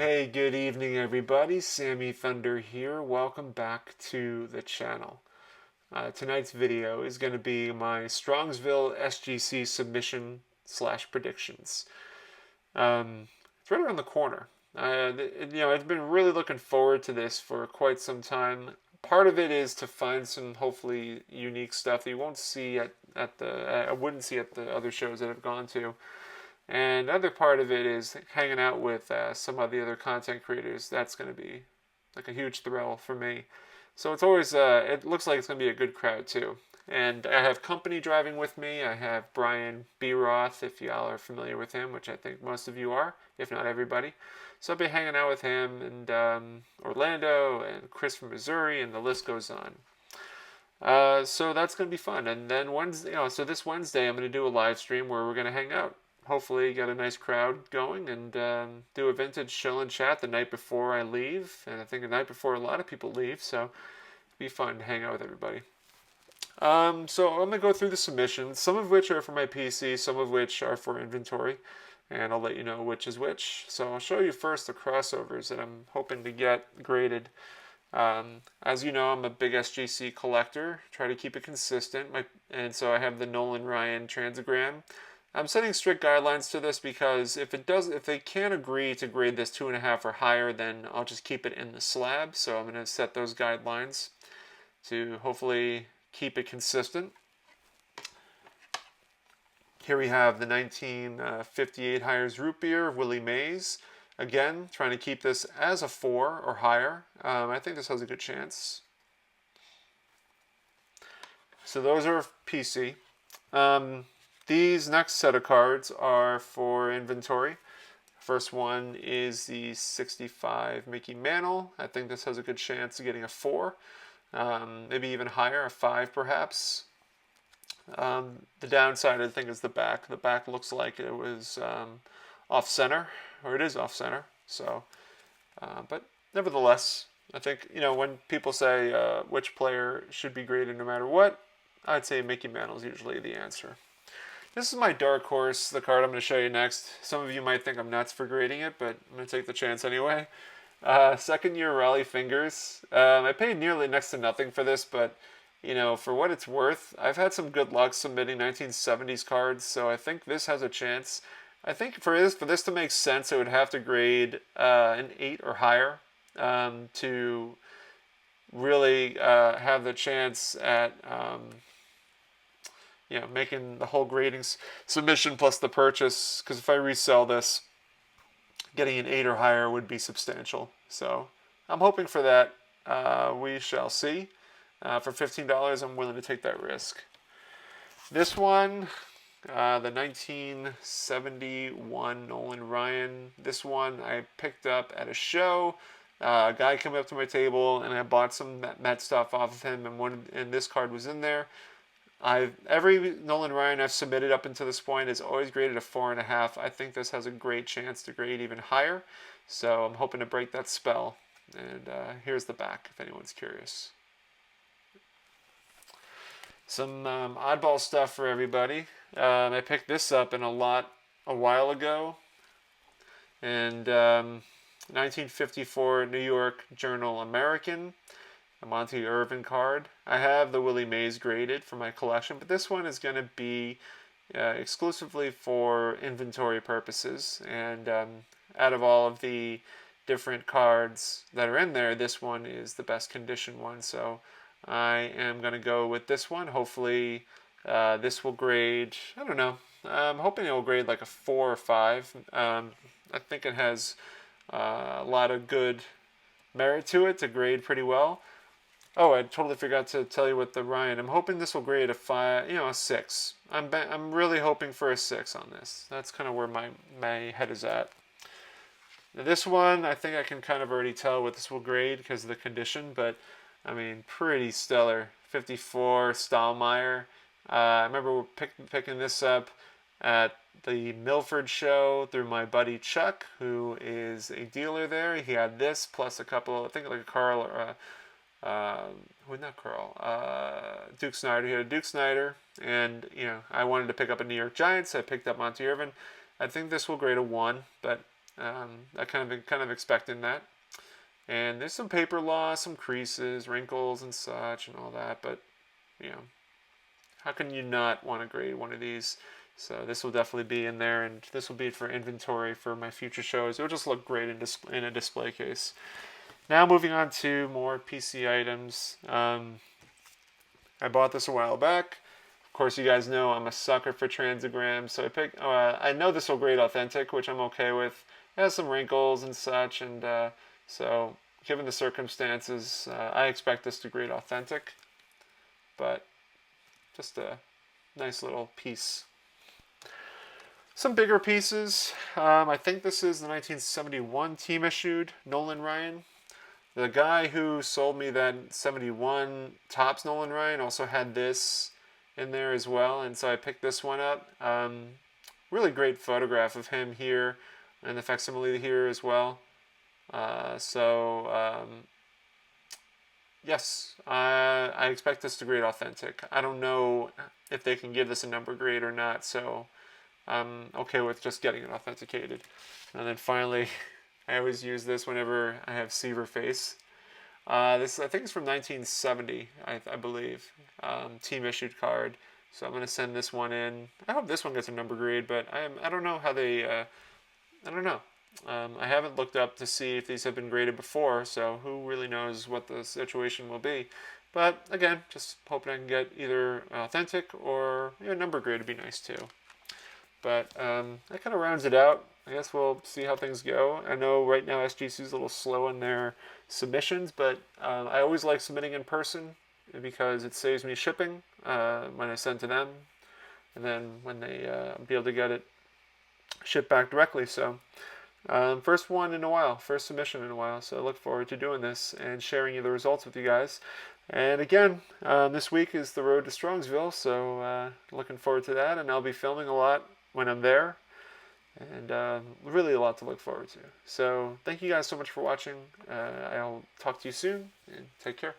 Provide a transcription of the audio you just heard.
Hey, good evening, everybody. Sammy Thunder here. Welcome back to the channel. Tonight's video is going to be my Strongsville SGC submission slash predictions. It's right around the corner. I've been really looking forward to this for quite some time. Part of it is to find some hopefully unique stuff that you won't see I wouldn't see at the other shows that I've gone to. And the other part of it is hanging out with some of the other content creators. That's going to be like a huge thrill for me. So it's always, it looks like it's going to be a good crowd too. And I have company driving with me. I have Brian B. Roth, if y'all are familiar with him, which I think most of you are, if not everybody. So I'll be hanging out with him and Orlando and Chris from Missouri, and the list goes on. So that's going to be fun. And then Wednesday, so this Wednesday I'm going to do a live stream where we're going to hang out. Hopefully get a nice crowd going and do a vintage chill and chat the night before I leave. And I think the night before a lot of people leave, so it'll be fun to hang out with everybody. So I'm going to go through the submissions, some of which are for my PC, some of which are for inventory. And I'll let you know which is which. So I'll show you first the crossovers that I'm hoping to get graded. As you know, I'm a big SGC collector. Try to keep it consistent. And so I have the Nolan Ryan Transagram. I'm setting strict guidelines to this because if they can't agree to grade this 2.5 or higher, then I'll just keep it in the slab. So I'm going to set those guidelines to hopefully keep it consistent. Here we have the 1958 Hires Root Beer, Willie Mays. Again, trying to keep this as a 4 or higher. I think this has a good chance. So those are PC. These next set of cards are for inventory. First one is the 65 Mickey Mantle. I think this has a good chance of getting a 4. Maybe even higher, a 5 perhaps. The downside, I think, is the back. The back looks like it was off-center, or it is off-center. So, but nevertheless, I think, when people say which player should be graded no matter what, I'd say Mickey Mantle is usually the answer. This is my dark horse, the card I'm going to show you next. Some of you might think I'm nuts for grading it, but I'm going to take the chance anyway. Second year Raleigh Fingers. I paid nearly next to nothing for this, but for what it's worth, I've had some good luck submitting 1970s cards, so I think this has a chance. I think for this to make sense, it would have to grade an 8 or higher to really have the chance at making the whole grading submission plus the purchase, because if I resell this, getting an 8 or higher would be substantial. So I'm hoping for that. We shall see. For $15, I'm willing to take that risk. This one, the 1971 Nolan Ryan. This one I picked up at a show. A guy came up to my table, and I bought some Met stuff off of him, and this card was in there. Every Nolan Ryan I've submitted up until this point is always graded a 4.5. I think this has a great chance to grade even higher, so I'm hoping to break that spell. And here's the back, if anyone's curious. Some oddball stuff for everybody. I picked this up in a lot a while ago, and 1954 New York Journal American. A Monty Irvin card. I have the Willie Mays graded for my collection, but this one is going to be exclusively for inventory purposes. And out of all of the different cards that are in there, this one is the best condition one. So I am going to go with this one. Hopefully this will grade, I don't know, I'm hoping it will grade like a 4 or 5. I think it has a lot of good merit to it to grade pretty well. Oh, I totally forgot to tell you with the Ryan. I'm hoping this will grade a 5, a 6. I'm really hoping for a 6 on this. That's kind of where my head is at. Now this one, I think I can kind of already tell what this will grade because of the condition, but I mean, pretty stellar. 54 Stahlmeyer. I remember picking this up at the Milford show through my buddy Chuck, who is a dealer there. He had this plus a couple, I think like a Carl or Duke Snider. He had a Duke Snider, and I wanted to pick up a New York Giants. I picked up Monty Irvin. I think this will grade a 1, but I kind of expecting that. And there's some paper loss, some creases, wrinkles, and such, and all that. But you know, how can you not want to grade one of these? So this will definitely be in there, and this will be for inventory for my future shows. It will just look great in a display case. Now moving on to more PC items. I bought this a while back. Of course, you guys know I'm a sucker for transigrams, so I picked. I know this will grade authentic, which I'm okay with. It has some wrinkles and such, and so given the circumstances, I expect this to grade authentic. But just a nice little piece. Some bigger pieces. I think this is the 1971 team issued Nolan Ryan. The guy who sold me that 71 Topps Nolan Ryan also had this in there as well, and so I picked this one up. Really great photograph of him here, and the facsimile here as well. Yes, I expect this to grade authentic. I don't know if they can give this a number grade or not, so I'm okay with just getting it authenticated. And then finally, I always use this whenever I have Seaver face. This, I think, is from 1970, I believe. Team issued card. So I'm going to send this one in. I hope this one gets a number grade, but I don't know how they... I don't know. I haven't looked up to see if these have been graded before, so who really knows what the situation will be. But again, just hoping I can get either authentic or a number grade would be nice too. But that kind of rounds it out. I guess we'll see how things go. I know right now SGC is a little slow in their submissions, but I always like submitting in person because it saves me shipping when I send to them, and then when they be able to get it shipped back directly. So first one in a while, first submission in a while. So I look forward to doing this and sharing the results with you guys. And again, this week is the road to Strongsville, so looking forward to that, and I'll be filming a lot when I'm there, and really a lot to look forward to. So thank you guys so much for watching. I'll talk to you soon, and take care.